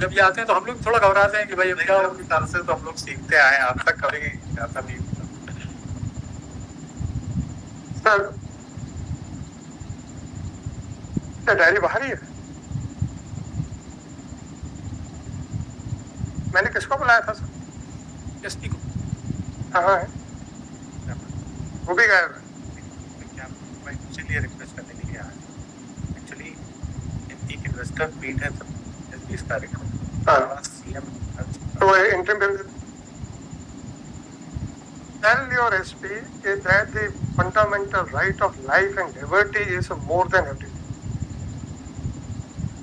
जब ये आते हैं तो हम लोग थोड़ा घबराते हैं कि भाई नहीं, अपनी तरफ से तो हम लोग सीखते आए हैं, आज तक कभी ऐसा नहीं हुआ। सर क्या डायरी बाहर ही है? मैंने किसको बुलाया था सर? एसपी को कहाँ है? वो भी गायब है। क्या मैं इसीलिए रिक्वेस्ट करने के लिए आया। एक्चुअली एक इन्वेस्टर मीट है सर 20 तारीख को। हाँ, सीएम तो interim bill tell your SP that the fundamental right of life and liberty is more than everything.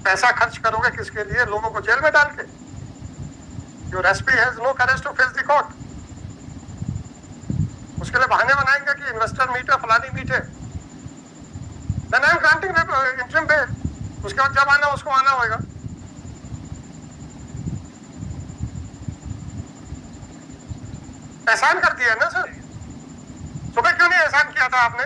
पैसा खर्च करोगे किसके लिए? लोगों को जेल में डाल के? Your SP has no courage to face the court. उसके लिए बहाने बनाएंगे कि इन्वेस्टर मीट है, फलानी मीट है। Then I am granting interim bail. उसके बाद जब आना उसको आना होगा। एहसान कर दिया ना सर? सुबह क्यों नहीं एहसान किया था आपने?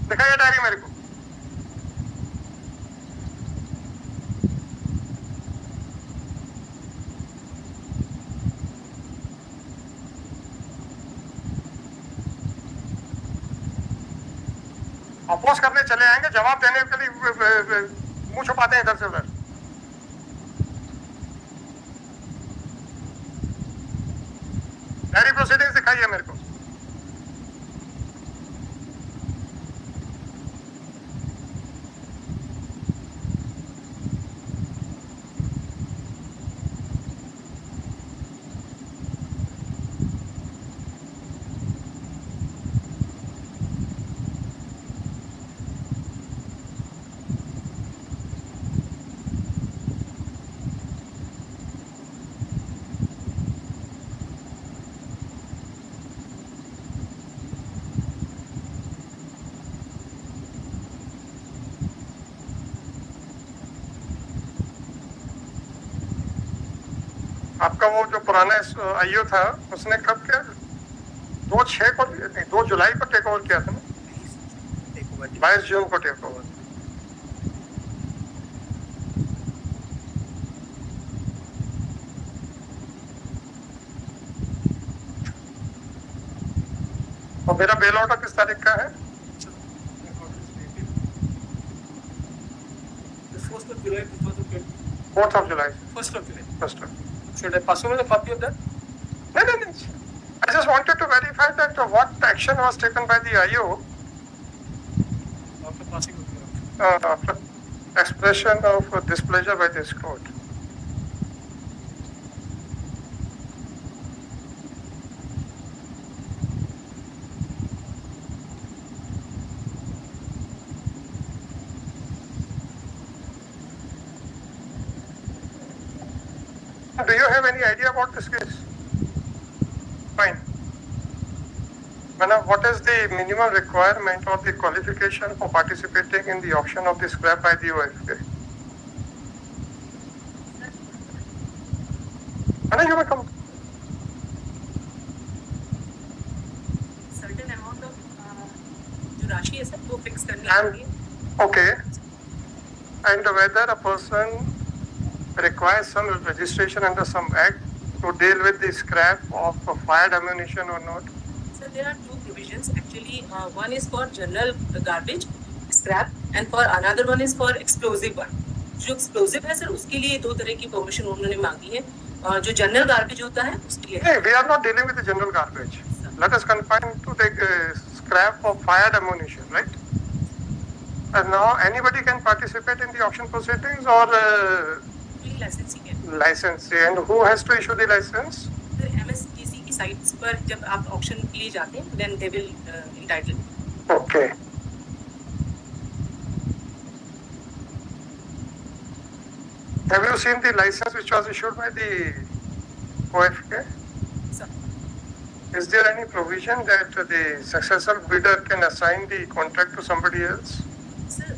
दिखाइए डायरी मेरे को। अपोज करने चले आएंगे, जवाब देने के लिए मुंह छुपाते हैं इधर से उधर। डायरी प्रोसीडिंग्स दिखाइए मेरे को। आपका वो जो पुराना आईओ था उसने कब क्या 2/6 को नहीं 2 जुलाई को टेक ओवर किया था ना? 22 जून को टेक ओवर। और मेरा बेल आउट किस तारीख का है? 4th of July. 1st of July. 1st of. Should I pass over the copy of that? No. I just wanted to verify that what action was taken by the IO After passing over. after expression of displeasure by this court. Do you have any idea about this case? Fine. Madam, what is the minimum requirement or the qualification for participating in the auction of the scrap by the OFK? Madam, you may come. Certain amount of जो राशि है sir वो fix करनी होगी। Okay. And whether a person requires some registration under some act to deal with the scrap of fired ammunition or not? So there are two provisions actually. One is for general garbage, scrap, and for another one is for explosive one. जो explosive है sir उसके लिए दो तरह की permission उन्होंने मांगी है। जो जनरल गार्बेज होता है उसके लिए। Hey, we are not dealing with the general garbage. Let us confine to the scrap of fired ammunition, right? And now anybody can participate in the auction proceedings or licensee. And who has to issue the license? MSTC की sites पर जब आप auction के लिए जाते हैं, then they will entitle. Okay. Have you seen the license which was issued by the OFK? Sir. Is there any provision that the successful bidder can assign the contract to somebody else? Sir,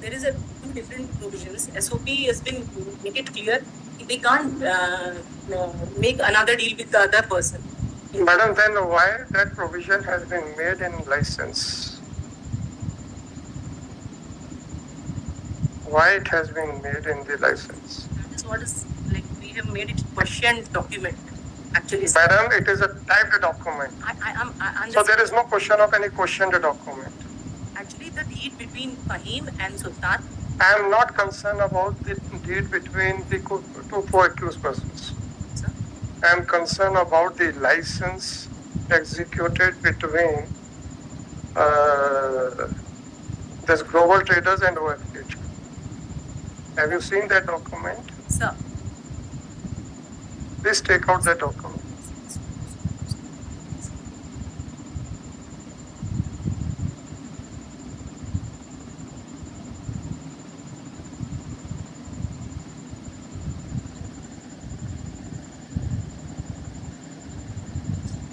there is a two different provisions. SOP has been make it clear they can't make another deal with the other person. Madam, then why that provision has been made in license? why it has been made in the license. That is what is, like, we have made it questioned document, actually, sir. Madam, it is a typed document. I understand. So there is no question of any questioned document. Actually, the deed between Fahim and Sultan, I am not concerned about the deed between the two co-accused persons. sir. I am concerned about the license executed between this Global Traders and OFH. Have you seen that document? Sir. Please take out that document.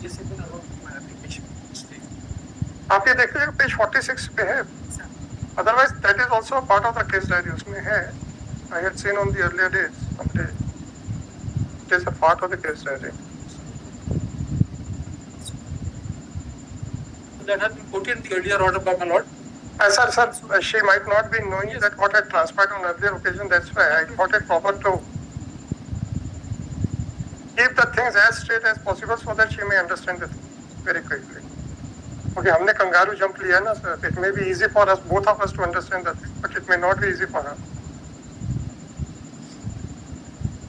This is about my application. आप ये देख लीजिए page 46 पे है. Sir. Otherwise, that is also a part of the case diary. उसमें है. I had seen on the earlier days. Someday. It is a part of the case diary. That has been put in the earlier order by my lord. Sir, she might not be knowing Yes. that what had transpired on earlier occasion. That's why I thought it proper to keep the things as straight as possible so that she may understand the things very quickly. Okay, हमने kangaroo jump लिया ना sir. It may be easy for us, both of us, to understand the thing, but it may not be easy for her.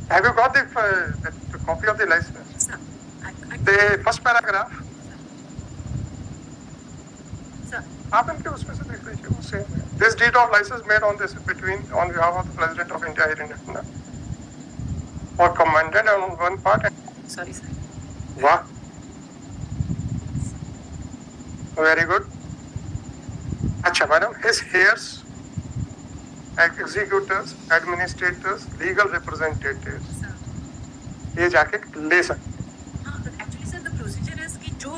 Have you got the copy of the license? Sir. The first paragraph. Sir. आप इनके उसमें से देख लीजिए वो same है. This deed of license made on behalf of the President of India here in India, or commanded on one part. And Sorry, sir. वाह, very good. अच्छा madam, his heirs, executors, administrators, legal representatives, Sir. ये जाके ले सकते. हाँ, but actually, sir, the procedure is कि जो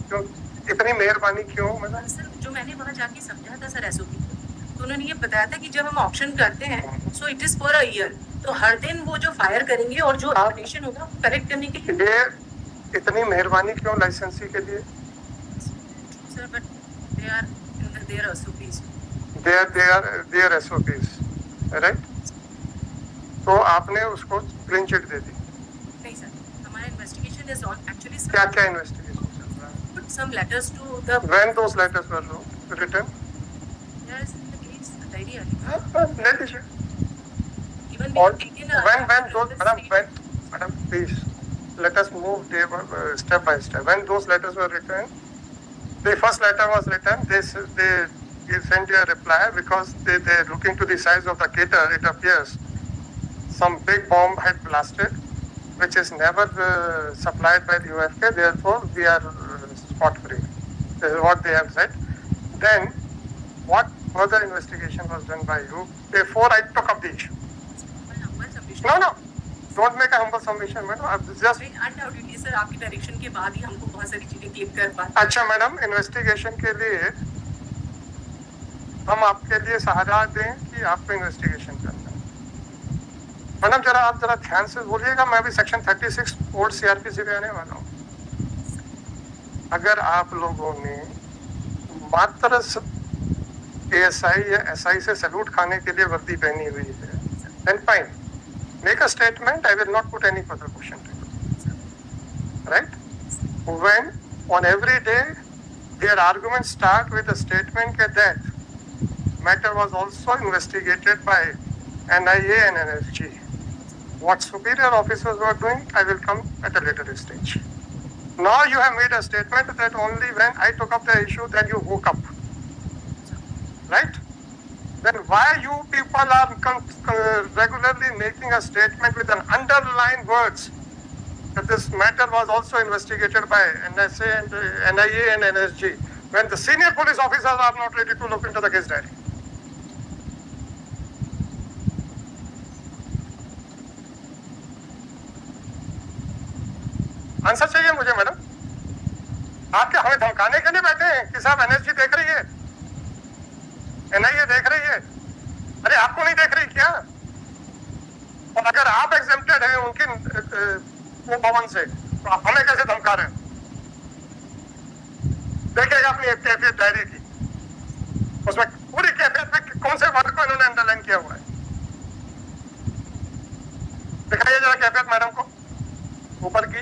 क्यों इतनी मेहरबानी क्यों मैडम? सर, जो मैंने वहाँ जाके समझा था सर एसओपी, तो उन्होंने ये बताया था कि जब हम ऑप्शन करते हैं so it is for a year, तो हर दिन वो जो फायर करेंगे और जो अपडेशन होगा वो करेक्ट करने के लिए. ये इतनी मेहरबानी क्यों लाइसेंसी के लिए? Sir, but they are in there SOPs. they are SOPs, right? तो आपने उसको क्लीन चिट दे दी. नहीं सर, हमारा इन्वेस्टिगेशन इज ऑन एक्चुअली. क्या investigation? Put some letters to the. When those letters were written? There is in the case diary. ले लीजिए. Even we Or have taken a. when those madam, please let us move step by step. When those letters were written, the first letter was written. They sent a reply because they're looking to the size of the crater. It appears some big bomb had blasted, which is never supplied by the UFK. Therefore, we are spot free. This is what they have said. Then, what further investigation was done by you before I took up the issue? No. Don't make a humble submission, madam. Just. Undoubtedly, sir, आपकी direction के बाद ही हमको बहुत सारी चीजें click कर पाते. अच्छा मैडम, इन्वेस्टिगेशन के लिए हम आपके लिए सहारा दें कि आपको इन्वेस्टिगेशन करना है? मैडम आप जरा ध्यान से बोलिएगा. मैं अभी सेक्शन 36 ओल्ड सीआरपीसी पे आने वाला हूँ. अगर आप लोगों ने मात्र एएसआई या एसआई से सैल्यूट खाने के लिए वर्दी पहनी हुई है, then fine, make a statement. I will not put any further question to you. Right? When on every day their arguments start with a statement that matter was also investigated by NIA and NSG. What superior officers were doing, I will come at a later stage. Now you have made a statement that only when I took up the issue then you woke up. Right? Then why you people are regularly making a statement with an underlined words that this matter was also investigated by NSA and NIA and NSG when the senior police officers are not ready to look into the case diary? Answer चाहिए मुझे madam. आप क्या हमें धमकाने के लिए बैठे हैं कि साहब एनएसजी देख रही है, एनआईए देख रही है? अरे आपको नहीं देख रही क्या? और अगर आप एग्जेम्प्टेड हैं उनकी वो भवन से, तो आप हमें कैसे धमका रहे हैं? देखिएगा अपनी कैफियत डायरी की, उसमें पूरी कैफियत में कौन से वर्ग कैफियत मैडम को ऊपर की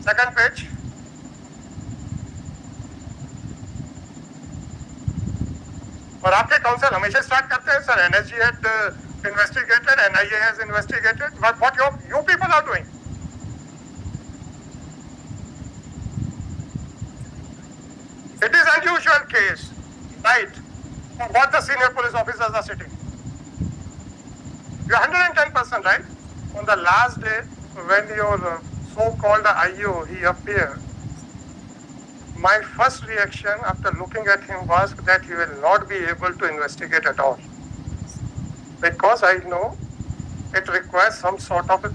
सेकंड पेज। और आपके काउंसिल हमेशा स्टार्ट करते हैं sir NSG had investigated, NIA has investigated, but what you people are doing? It is unusual case, right? What the senior police officers are sitting. You are 110% right. On the last day, when your so-called IO he appeared, my first reaction after looking at him was that he will not be able to investigate at all. Because I know it requires some sort of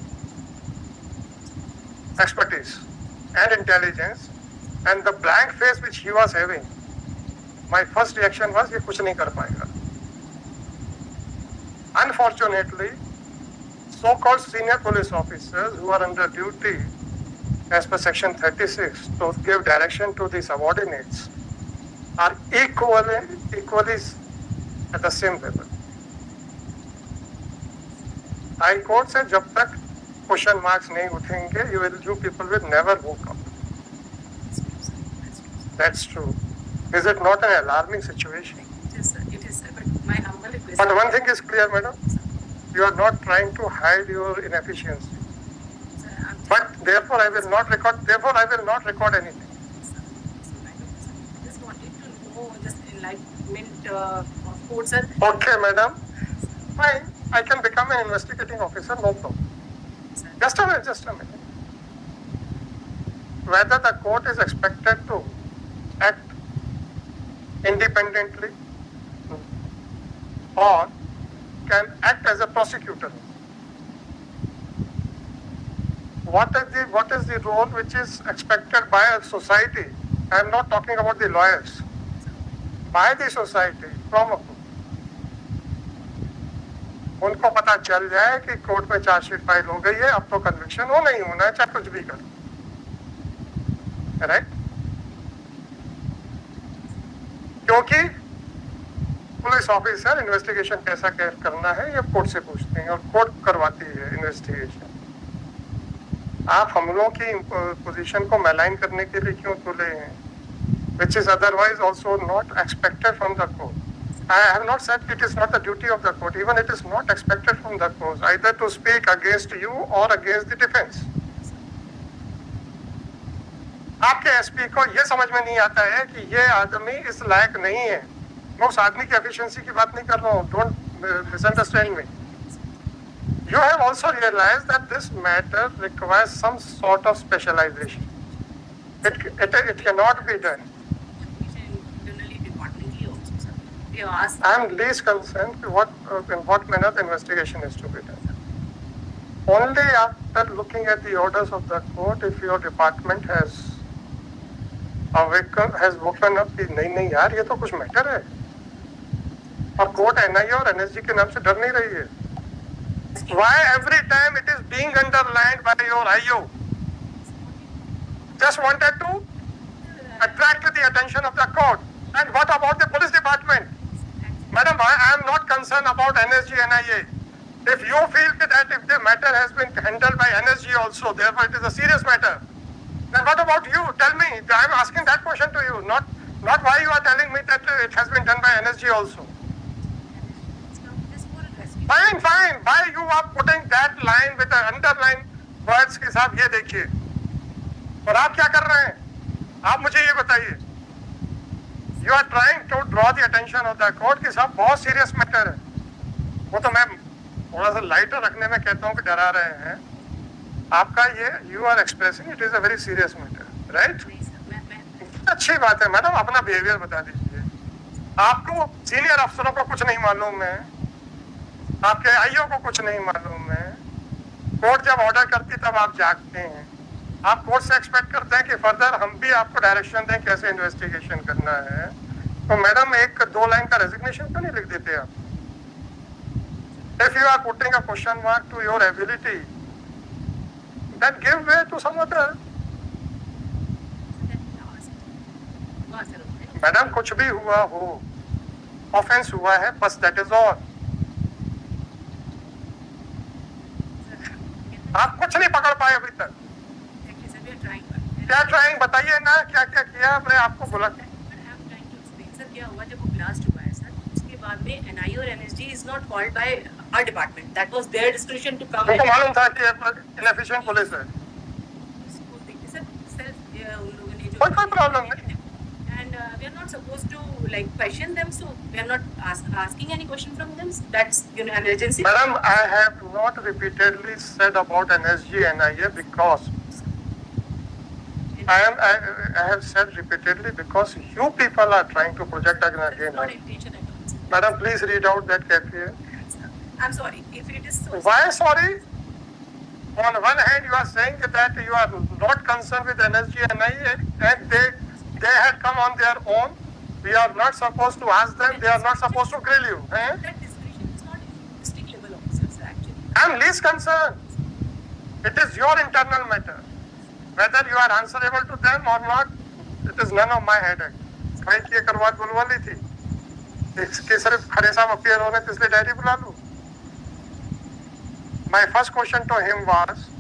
expertise and intelligence, and the blank face which he was having, my first reaction was ये कुछ नहीं कर पाएगा. Unfortunately, so-called senior police officers who are under duty as per section 36 to give direction to the subordinates are equally at the same level. High court से जब तक question marks नहीं उठेंगे you people will never woke up. That's true. Is it not an alarming situation? It is, sir. It is, sir. But my humble request. But one thing is clear, madam. You are not trying to hide your inefficiency. Sir, I'm But therefore, I will not record. Therefore, I will not record anything. just wanted to know just enlightenment of court, sir. Okay, madam. Fine. I can become an investigating officer. No problem. Sir, Just a minute. Whether the court is expected to act independently or can act as a prosecutor. What is the role which is expected by a society? I am not talking about the lawyers. By the society, from a court. उनको पता चल जाए कि court में chargesheet file हो गई है, अब तो कन्विक्शन हो नहीं होना है, चाहे कुछ भी करो, राइट? क्योंकि पुलिस ऑफिसर इन्वेस्टिगेशन कैसा करना है ये कोर्ट से पूछते हैं और कोर्ट करवाती है इन्वेस्टिगेशन. आप हम लोगों की पोजीशन को मैलाइन करने के लिए क्यों तुले हैं? Which is otherwise also not expected from the court. I have not said it is not the duty of the court. Even it is not expected from the court either to speak against you or against the defense. आपके SP को ये समझ में नहीं आता है कि ये आदमी इस लायक नहीं है. मैं उस आदमी की एफिशिएंसी की बात नहीं कर रहा हूँ. Don't misunderstand me. You have also realized that this matter requires some sort of specialization. It cannot be done. internally, departmentally also, sir. We have asked. I am least concerned in what manner the investigation is to be done. Only after looking at the orders of the court, if your department has woken up कि नहीं यार ये तो कुछ matter है और court NIA और NSG के नाम से डर नहीं रही है. Why every time it is being underlined by your IO? Just wanted to attract the attention of the court. And what about the police department? Madam, I am not concerned about NSG NIA. If you feel that if the matter has been handled by NSG also, therefore it is a serious matter, then what about you? Tell me. I am asking that question to you, not why you are telling me that it has been done by NSG also. Fine. Why you are putting that line with the underline words के साथ ये देखिए. और आप क्या कर रहे हैं? आप मुझे ये बताइए. You are trying to draw the attention of the court कि साहब बहुत serious matter है. वो तो मैं थोड़ा सा लाइटर रखने में कहता हूँ कि डरा रहे हैं. आपका ये you are expressing it is a very serious matter, right? अच्छी बात है मैडम, अपना बिहेवियर बता दीजिए. आपको सीनियर अफसरों को कुछ नहीं मालूम है, आपके आईओ को कुछ नहीं मालूम है. कोर्ट जब ऑर्डर करती तब आप जागते हैं. आप कोर्ट से एक्सपेक्ट करते हैं कि फर्दर हम भी आपको डायरेक्शन दें कैसे इन्वेस्टिगेशन करना है. तो मैडम 1-2 लाइन का रेजिग्नेशन क्यों नहीं लिख देते आप? If you are putting a question mark to your ability, then give way to some other. Madam कुछ भी हुआ हो, ऑफेंस हुआ है, बस दैट इज ऑल. आप कुछ नहीं पकड़ पाए अभी तक। Exactly, sir, we are trying. क्या ट्राइंग बताइए ना, क्या क्या किया, मैं आपको बोला। But I am trying to explain, sir, क्या हुआ जब वो blast हुआ है, sir, उसके बाद में NIA और NSG is not called by our department. That was their discretion to come. उनको मालूम था कि इनएफिशिएंट पुलिस है। उसको देखिए, sir, उन लोगों ने जो कोई प्रॉब्लम नहीं। and we are not supposed to like question them, so we are not asking any question from them. That's, you know, an agency. Madam, I have not repeatedly said about NSG NIA because I have said repeatedly because you people are trying to project That's again. not intention at all, sir. Madam, please read out that cafe. I'm sorry if it is so. Why sorry? On one hand, you are saying that you are not concerned with NSG NIA and they had come on their own. We are not supposed to ask them. They are not supposed to grill you. Eh? That discretion is not in district level officers, sir, actually. I am least concerned. It is your internal matter. Whether you are answerable to them or not, it is none of my headache. भाई की एक बात बुलवाली थी, इसके सिर्फ खड़े साहब appear होने तो इसलिए डायरी बुला लूं। My first question to him was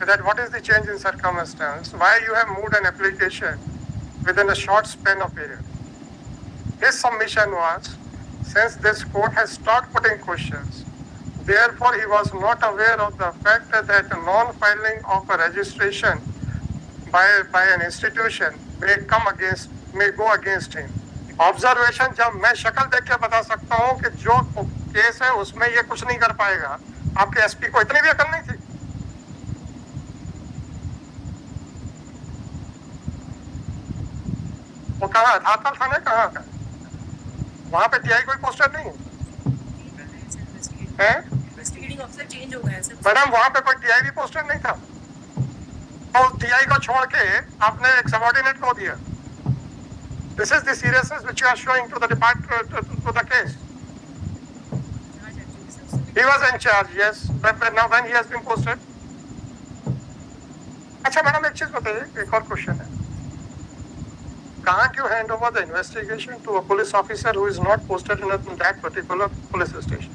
that what is the change in circumstance? Why you have moved an application within a short span of period? His submission was, since this court has stopped putting questions, therefore he was not aware of the fact that non-filing of a registration by an institution may go against him. Observation, जब मैं शक्ल देख के बता सकता हूँ कि जो केस है उसमें ये कुछ नहीं कर पाएगा, आपके एसपी को इतनी भी अकल नहीं थी। वो कहाँ था, थाने कहाँ का? वहाँ पे टीआई कोई पोस्टर नहीं है? Investigating officer change हो गया है, sir. मैडम वहाँ पे कोई टीआई भी पोस्टर नहीं था, तो टीआई को छोड़ के आपने एक सबऑर्डिनेट को दिया। This is the seriousness which you are showing to the department, to the case. He was in charge, yes. But now when he has been posted. अच्छा मैडम एक चीज बताइए, एक और क्वेश्चन है। Can't you hand over the investigation to a police officer who is not posted in that particular police station?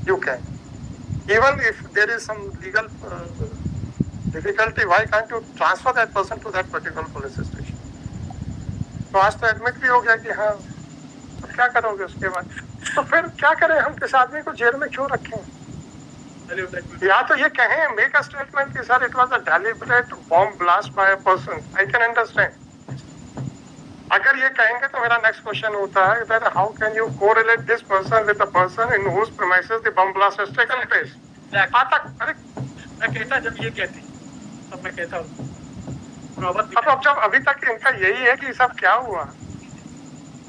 You can. Even if there is some legal difficulty, why can't you transfer that person to that particular police station? तो आज तो admit भी हो गया कि हाँ, अब क्या करोगे उसके बाद? तो फिर क्या करें, हम किस आदमी को जेल में क्यों रखें? या तो ये कहें, make a statement कि sir, it was a deliberate bomb blast by a person. I can understand. अगर ये कहेंगे तो मेरा next question होता है that how can you correlate this person with the person in whose premises the bomb blast has taken place? अरे मैं कहता जब ये कहती तब मैं कहता अब जब अभी तक इनका यही है कि सब क्या हुआ,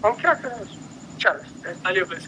हम क्या करें? चल आलियो प्लीज